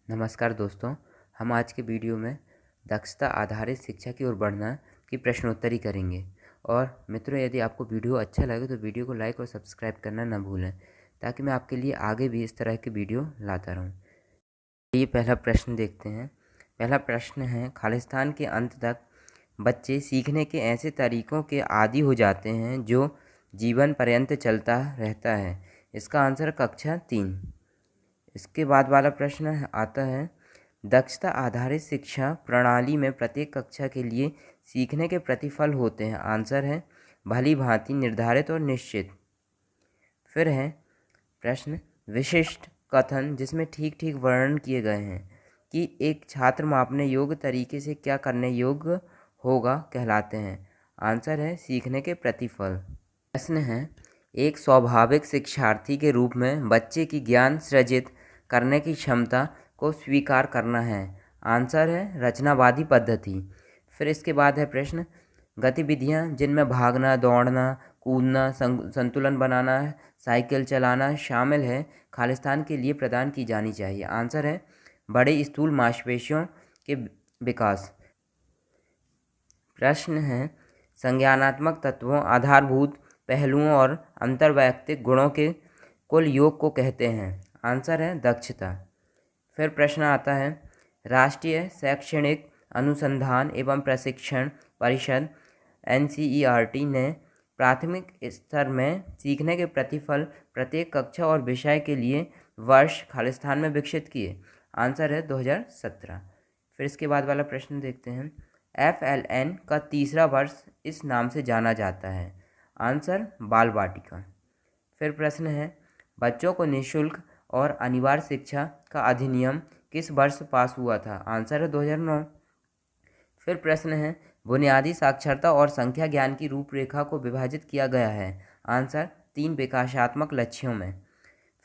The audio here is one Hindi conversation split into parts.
नमस्कार दोस्तों, हम आज के वीडियो में दक्षता आधारित शिक्षा की ओर बढ़ना की प्रश्नोत्तरी करेंगे। और मित्रों, यदि आपको वीडियो अच्छा लगे तो वीडियो को लाइक और सब्सक्राइब करना न भूलें, ताकि मैं आपके लिए आगे भी इस तरह के वीडियो लाता रहूं। ये पहला प्रश्न देखते हैं। पहला प्रश्न है, खालिस्तान के अंत तक बच्चे सीखने के ऐसे तरीक़ों के आदी हो जाते हैं जो जीवन पर्यंत चलता रहता है। इसका आंसर कक्षा 3। इसके बाद वाला प्रश्न आता है, दक्षता आधारित शिक्षा प्रणाली में प्रत्येक कक्षा के लिए सीखने के प्रतिफल होते हैं। आंसर है भली भांति निर्धारित और निश्चित। फिर है प्रश्न, विशिष्ट कथन जिसमें ठीक ठीक वर्णन किए गए हैं कि एक छात्र मापने योग्य तरीके से क्या करने योग्य होगा कहलाते हैं। आंसर है सीखने के प्रतिफल। प्रश्न है, एक स्वाभाविक शिक्षार्थी के रूप में बच्चे की ज्ञान सृजित करने की क्षमता को स्वीकार करना है। आंसर है रचनावादी पद्धति। फिर इसके बाद है प्रश्न, गतिविधियां जिनमें भागना, दौड़ना, कूदना, संतुलन बनाना, साइकिल चलाना शामिल है, खालिस्तान के लिए प्रदान की जानी चाहिए। आंसर है बड़े स्थूल मांसपेशियों के विकास। प्रश्न है, संज्ञानात्मक तत्वों, आधारभूत पहलुओं और अंतर्वैयक्तिक गुणों के कुल योग को कहते हैं। आंसर है दक्षता। फिर प्रश्न आता है, राष्ट्रीय शैक्षणिक अनुसंधान एवं प्रशिक्षण परिषद NCERT ने प्राथमिक स्तर में सीखने के प्रतिफल प्रत्येक कक्षा और विषय के लिए वर्ष खालिस्तान में विकसित किए। आंसर है 2017। फिर इसके बाद वाला प्रश्न देखते हैं, FLN का तीसरा वर्ष इस नाम से जाना जाता है। आंसर बाल वाटिका। फिर प्रश्न है, बच्चों को निःशुल्क और अनिवार्य शिक्षा का अधिनियम किस वर्ष पास हुआ था। आंसर है 2009। फिर प्रश्न है, बुनियादी साक्षरता और संख्या ज्ञान की रूपरेखा को विभाजित किया गया है। आंसर 3 विकासात्मक लक्ष्यों में।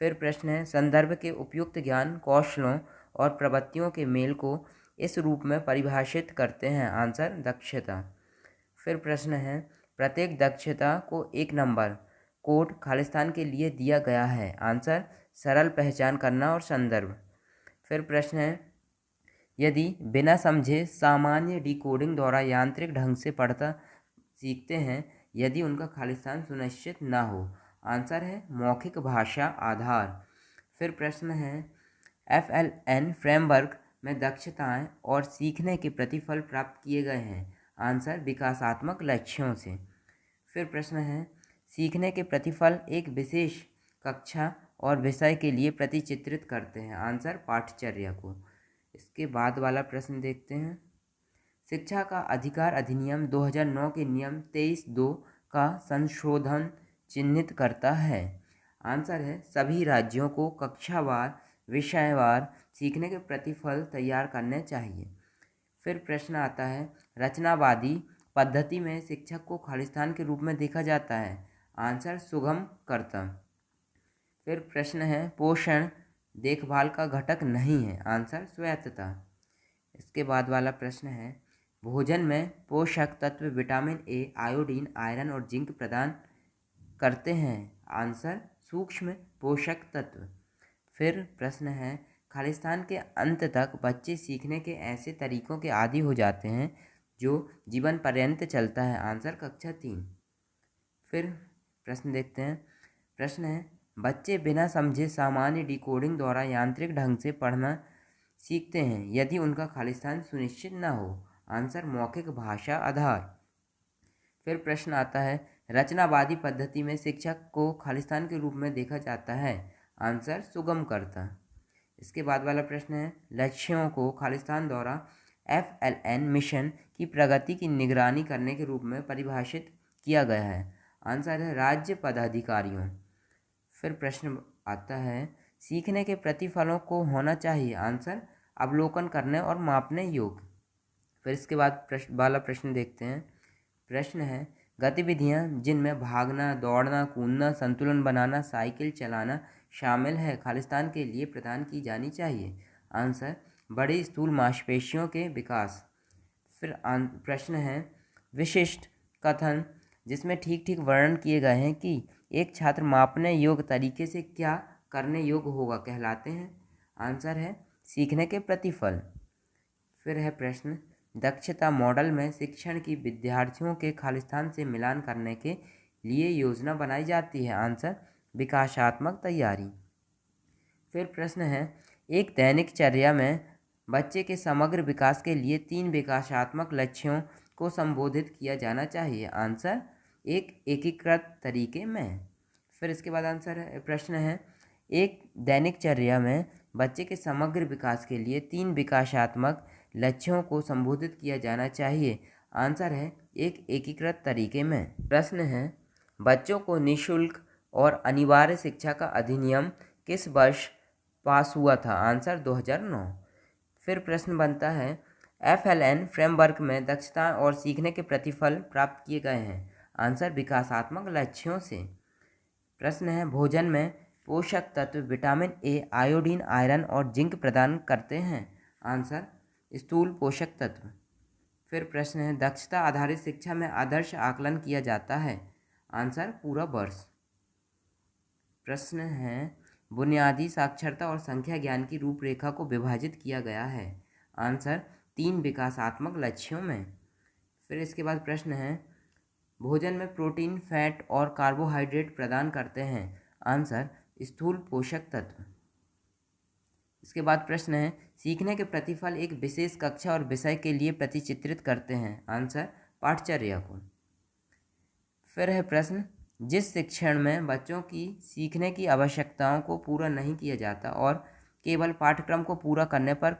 फिर प्रश्न है, संदर्भ के उपयुक्त ज्ञान कौशलों और प्रवृत्तियों के मेल को इस रूप में परिभाषित करते हैं। आंसर दक्षता। फिर प्रश्न है, प्रत्येक दक्षता को 1 नंबर कोड खालिस्तान के लिए दिया गया है। आंसर सरल पहचान करना और संदर्भ। फिर प्रश्न है, यदि बिना समझे सामान्य डिकोडिंग द्वारा यांत्रिक ढंग से पढ़ता सीखते हैं, यदि उनका खालिस्तान सुनिश्चित ना हो। आंसर है मौखिक भाषा आधार। फिर प्रश्न है, FLN फ्रेमवर्क में दक्षताएं और सीखने के प्रतिफल प्राप्त किए गए हैं। आंसर विकासात्मक लक्ष्यों से। फिर प्रश्न है, सीखने के प्रतिफल एक विशेष कक्षा और विषय के लिए प्रतिचित्रित करते हैं। आंसर पाठचर्या को। इसके बाद वाला प्रश्न देखते हैं, शिक्षा का अधिकार अधिनियम 2009 के नियम 23(2) का संशोधन चिन्हित करता है। आंसर है सभी राज्यों को कक्षावार विषयवार सीखने के प्रतिफल तैयार करने चाहिए। फिर प्रश्न आता है, रचनावादी पद्धति में शिक्षक को खालिस्तान के रूप में देखा जाता है। आंसर सुगम करता। फिर प्रश्न है, पोषण देखभाल का घटक नहीं है। आंसर स्वायत्तता। इसके बाद वाला प्रश्न है, भोजन में पोषक तत्व विटामिन A, आयोडीन, आयरन और जिंक प्रदान करते हैं। आंसर सूक्ष्म पोषक तत्व। फिर प्रश्न है, खालिस्तान के अंत तक बच्चे सीखने के ऐसे तरीक़ों के आदी हो जाते हैं जो जीवन पर्यंत चलता है। आंसर कक्षा 3। फिर प्रश्न देखते हैं। प्रश्न है, बच्चे बिना समझे सामान्य डिकोडिंग द्वारा यांत्रिक ढंग से पढ़ना सीखते हैं, यदि उनका खालिस्तान सुनिश्चित न हो। आंसर मौखिक भाषा आधार। फिर प्रश्न आता है, रचनावादी पद्धति में शिक्षक को खालिस्तान के रूप में देखा जाता है। आंसर सुगम करता। इसके बाद वाला प्रश्न है, लक्ष्यों को खालिस्तान द्वारा FLN मिशन की प्रगति की निगरानी करने के रूप में परिभाषित किया गया है। आंसर है राज्य पदाधिकारियों। फिर प्रश्न आता है, सीखने के प्रतिफलों को होना चाहिए। आंसर अवलोकन करने और मापने योग्य। फिर इसके बाद वाला प्रश्न देखते हैं। प्रश्न है, गतिविधियां जिनमें भागना, दौड़ना, कूदना, संतुलन बनाना, साइकिल चलाना शामिल है, खालिस्तान के लिए प्रदान की जानी चाहिए। आंसर बड़े स्थूल मांसपेशियों के विकास। फिर प्रश्न है, विशिष्ट कथन जिसमें ठीक ठीक वर्णन किए गए हैं कि एक छात्र मापने योग्य तरीके से क्या करने योग्य होगा कहलाते हैं। आंसर है सीखने के प्रतिफल। फिर है प्रश्न, दक्षता मॉडल में शिक्षण की विद्यार्थियों के खालिस्तान से मिलान करने के लिए योजना बनाई जाती है। आंसर, विकासात्मक तैयारी। फिर प्रश्न है, एक दैनिक चर्या में बच्चे के समग्र विकास के लिए 3 विकासात्मक लक्ष्यों को संबोधित किया जाना चाहिए। आंसर, एक एकीकृत तरीके में। फिर इसके बाद प्रश्न है, एक दैनिक चर्या में बच्चे के समग्र विकास के लिए 3 विकासात्मक लक्ष्यों को संबोधित किया जाना चाहिए। आंसर है, एक एकीकृत तरीके में। प्रश्न है, बच्चों को निःशुल्क और अनिवार्य शिक्षा का अधिनियम किस वर्ष पास हुआ था? आंसर, 2009। फिर प्रश्न बनता है, FLN फ्रेमवर्क में दक्षता और सीखने के प्रतिफल प्राप्त किए गए हैं। आंसर, विकासात्मक लक्ष्यों से। प्रश्न है, भोजन में पोषक तत्व विटामिन ए, आयोडीन, आयरन और जिंक प्रदान करते हैं। आंसर, स्थूल पोषक तत्व। फिर प्रश्न है, दक्षता आधारित शिक्षा में आदर्श आकलन किया जाता है। आंसर, पूरा वर्ष। प्रश्न है, बुनियादी साक्षरता और संख्या ज्ञान की रूपरेखा को विभाजित किया गया है। आंसर, 3 विकासात्मक लक्ष्यों में। फिर इसके बाद प्रश्न है, भोजन में प्रोटीन, फैट और कार्बोहाइड्रेट प्रदान करते हैं। आंसर, स्थूल पोषक तत्व। इसके बाद प्रश्न है, सीखने के प्रतिफल एक विशेष कक्षा और विषय के लिए प्रतिचित्रित करते हैं। आंसर, पाठचर्या को। फिर है प्रश्न, जिस शिक्षण में बच्चों की सीखने की आवश्यकताओं को पूरा नहीं किया जाता और केवल पाठ्यक्रम को पूरा करने पर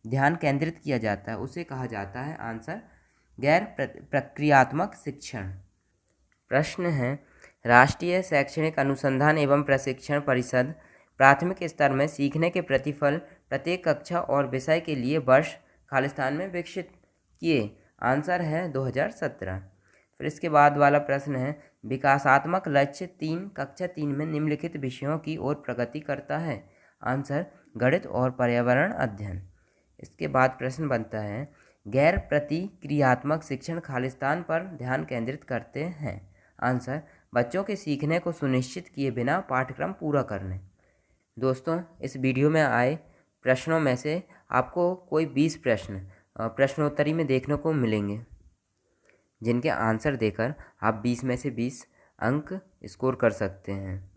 ध्यान केंद्रित किया जाता है, उसे कहा जाता है। आंसर, गैर प्रक्रियात्मक शिक्षण। प्रश्न है, राष्ट्रीय शैक्षणिक अनुसंधान एवं प्रशिक्षण परिषद प्राथमिक स्तर में सीखने के प्रतिफल प्रत्येक कक्षा और विषय के लिए वर्ष खालिस्तान में विकसित किए। आंसर है, 2017। फिर इसके बाद वाला प्रश्न है, विकासात्मक लक्ष्य 3 कक्षा 3 में निम्नलिखित विषयों की ओर प्रगति करता है। आंसर, गणित और पर्यावरण अध्ययन। इसके बाद प्रश्न बनता है, गैर प्रतिक्रियात्मक शिक्षण खालिस्तान पर ध्यान केंद्रित करते हैं। आंसर, बच्चों के सीखने को सुनिश्चित किए बिना पाठ्यक्रम पूरा करने। दोस्तों, इस वीडियो में आए प्रश्नों में से आपको कोई 20 प्रश्न प्रश्नोत्तरी में देखने को मिलेंगे, जिनके आंसर देकर आप 20 में से 20 अंक स्कोर कर सकते हैं।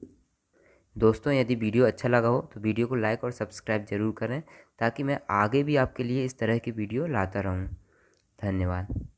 दोस्तों, यदि वीडियो अच्छा लगा हो तो वीडियो को लाइक और सब्सक्राइब ज़रूर करें, ताकि मैं आगे भी आपके लिए इस तरह की वीडियो लाता रहूं। धन्यवाद।